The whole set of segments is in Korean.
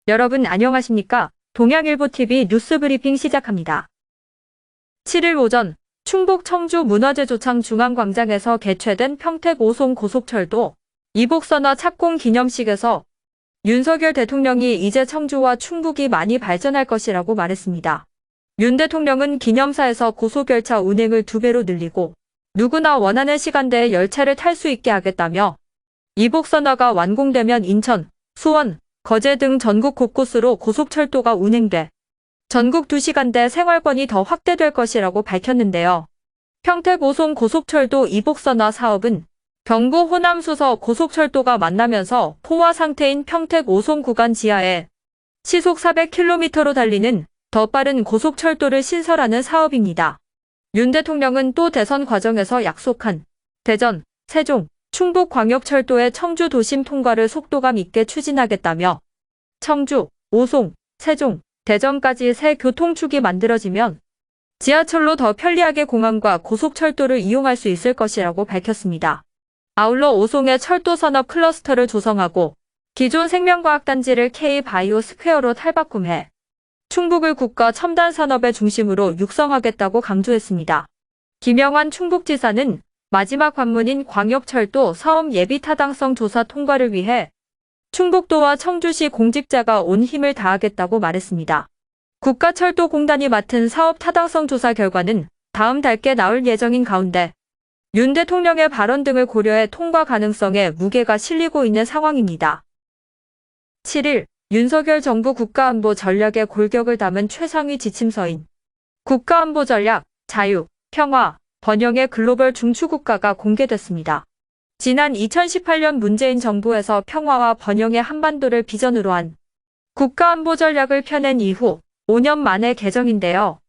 여러분 안녕하십니까? 동양일보TV 뉴스브리핑 시작합니다. 7일 오전 충북 청주 문화재조창 중앙광장에서 개최된 평택 5송 고속철도 이복선화 착공 기념식에서 윤석열 대통령이 이제 청주와 충북이 많이 발전할 것이라고 말했습니다. 윤 대통령은 기념사에서 고속열차 운행을 2배로 늘리고 누구나 원하는 시간대에 열차를 탈 수 있게 하겠다며 이복선화가 완공되면 인천, 수원, 거제 등 전국 곳곳으로 고속철도가 운행돼 전국 2시간대 생활권이 더 확대될 것이라고 밝혔는데요. 평택 5송 고속철도 이복선화 사업은 경부 호남 수서 고속철도가 만나면서 포화 상태인 평택 5송 구간 지하에 시속 400km로 달리는 더 빠른 고속철도를 신설하는 사업입니다. 윤 대통령은 또 대선 과정에서 약속한 대전, 세종, 충북광역철도의 청주 도심 통과를 속도감 있게 추진하겠다며 청주, 오송, 세종, 대전까지 새 교통축이 만들어지면 지하철로 더 편리하게 공항과 고속철도를 이용할 수 있을 것이라고 밝혔습니다. 아울러 오송의 철도 산업 클러스터를 조성하고 기존 생명과학단지를 K-바이오 스퀘어로 탈바꿈해 충북을 국가 첨단 산업의 중심으로 육성하겠다고 강조했습니다. 김영환 충북지사는 마지막 관문인 광역철도 사업 예비 타당성 조사 통과를 위해 충북도와 청주시 공직자가 온 힘을 다하겠다고 말했습니다. 국가철도공단이 맡은 사업 타당성 조사 결과는 다음 달께 나올 예정인 가운데 윤 대통령의 발언 등을 고려해 통과 가능성에 무게가 실리고 있는 상황입니다. 7일 윤석열 정부 국가안보 전략의 골격을 담은 최상위 지침서인 국가안보 전략, 자유, 평화, 번영의 글로벌 중추국가가 공개됐습니다. 지난 2018년 문재인 정부에서 평화와 번영의 한반도를 비전으로 한 국가안보 전략을 펴낸 이후 5년 만의 개정인데요.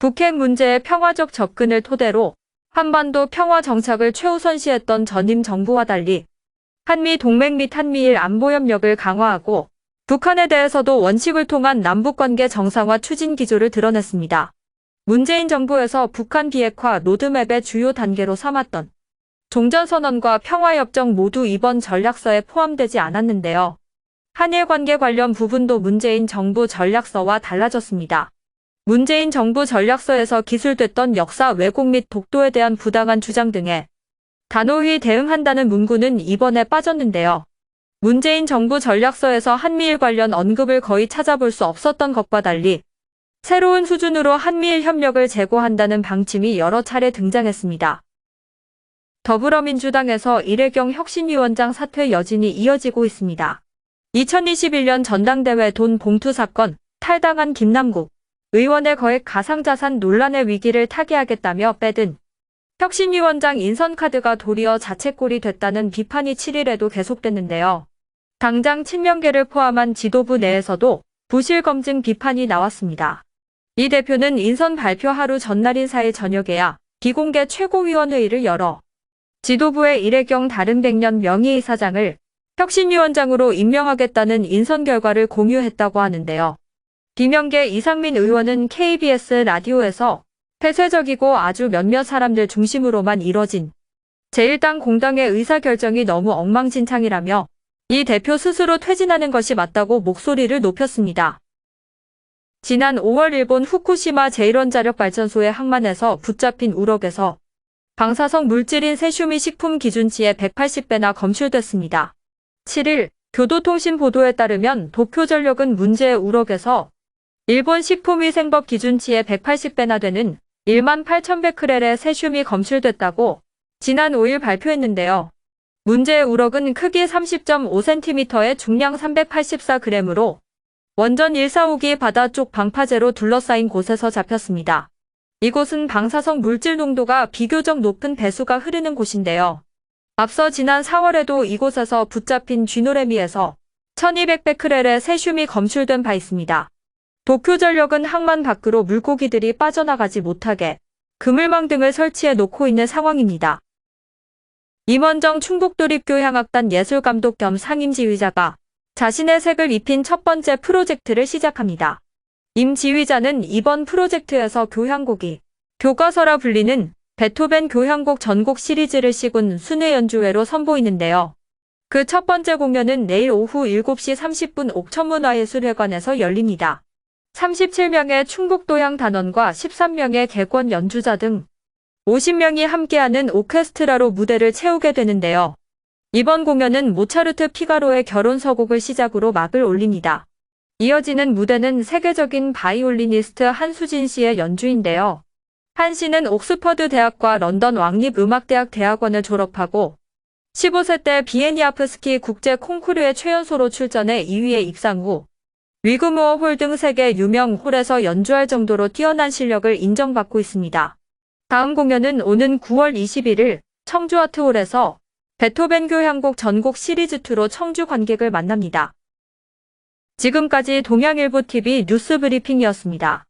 북핵 문제의 평화적 접근을 토대로 한반도 평화 정착을 최우선시했던 전임 정부와 달리 한미 동맹 및 한미일 안보협력을 강화하고 북한에 대해서도 원칙을 통한 남북관계 정상화 추진 기조를 드러냈습니다. 문재인 정부에서 북한 비핵화 로드맵의 주요 단계로 삼았던 종전선언과 평화협정 모두 이번 전략서에 포함되지 않았는데요. 한일 관계 관련 부분도 문재인 정부 전략서와 달라졌습니다. 문재인 정부 전략서에서 기술됐던 역사 왜곡 및 독도에 대한 부당한 주장 등에 단호히 대응한다는 문구는 이번에 빠졌는데요. 문재인 정부 전략서에서 한미일 관련 언급을 거의 찾아볼 수 없었던 것과 달리 새로운 수준으로 한미일 협력을 제고한다는 방침이 여러 차례 등장했습니다. 더불어민주당에서 이래경 혁신위원장 사퇴 여진이 이어지고 있습니다. 2021년 전당대회 돈 봉투 사건 탈당한 김남국 의원의 거액 가상자산 논란의 위기를 타개하겠다며 빼든 혁신위원장 인선카드가 도리어 자책골이 됐다는 비판이 7일에도 계속됐는데요. 당장 친명계를 포함한 지도부 내에서도 부실 검증 비판이 나왔습니다. 이 대표는 인선 발표 하루 전날인 4일 저녁에야 비공개 최고위원회의를 열어 지도부의 이래경 다른 백년 명의이사장을 혁신위원장으로 임명하겠다는 인선 결과를 공유했다고 하는데요. 비명계 이상민 의원은 KBS 라디오에서 폐쇄적이고 아주 몇몇 사람들 중심으로만 이뤄진 제1당 공당의 의사결정이 너무 엉망진창이라며 이 대표 스스로 퇴진하는 것이 맞다고 목소리를 높였습니다. 지난 5월 일본 후쿠시마 제1원자력발전소의 항만에서 붙잡힌 우럭에서 방사성 물질인 세슘이 식품 기준치의 180배나 검출됐습니다. 7일 교도통신 보도에 따르면 도쿄전력은 문제의 우럭에서 일본 식품위생법 기준치의 180배나 되는 18,100크렐의 세슘이 검출됐다고 지난 5일 발표했는데요. 문제의 우럭은 크기 30.5cm에 중량 384g으로 원전 145기 바다 쪽 방파제로 둘러싸인 곳에서 잡혔습니다. 이곳은 방사성 물질 농도가 비교적 높은 배수가 흐르는 곳인데요. 앞서 지난 4월에도 이곳에서 붙잡힌 쥐노래미에서 1200베크렐의 세슘이 검출된 바 있습니다. 도쿄전력은 항만 밖으로 물고기들이 빠져나가지 못하게 그물망 등을 설치해 놓고 있는 상황입니다. 임원정 충북도립교향악단 예술감독 겸 상임지휘자가 자신의 색을 입힌 첫 번째 프로젝트를 시작합니다. 임 지휘자는 이번 프로젝트에서 교향곡이 교과서라 불리는 베토벤 교향곡 전곡 시리즈를 시군 순회 연주회로 선보이는데요. 그 첫 번째 공연은 내일 오후 7시 30분 옥천문화예술회관에서 열립니다. 37명의 충북도향 단원과 13명의 객원 연주자 등 50명이 함께하는 오케스트라로 무대를 채우게 되는데요. 이번 공연은 모차르트 피가로의 결혼 서곡을 시작으로 막을 올립니다. 이어지는 무대는 세계적인 바이올리니스트 한수진 씨의 연주인데요. 한 씨는 옥스퍼드 대학과 런던 왕립음악대학 대학원을 졸업하고 15세 때 비에니아프스키 국제 콩쿠르에 최연소로 출전해 2위에 입상 후 위그무어 홀 등 세계 유명 홀에서 연주할 정도로 뛰어난 실력을 인정받고 있습니다. 다음 공연은 오는 9월 21일 청주 아트홀에서 베토벤 교향곡 전곡 시리즈2로 청주 관객을 만납니다. 지금까지 동양일보TV 뉴스 브리핑이었습니다.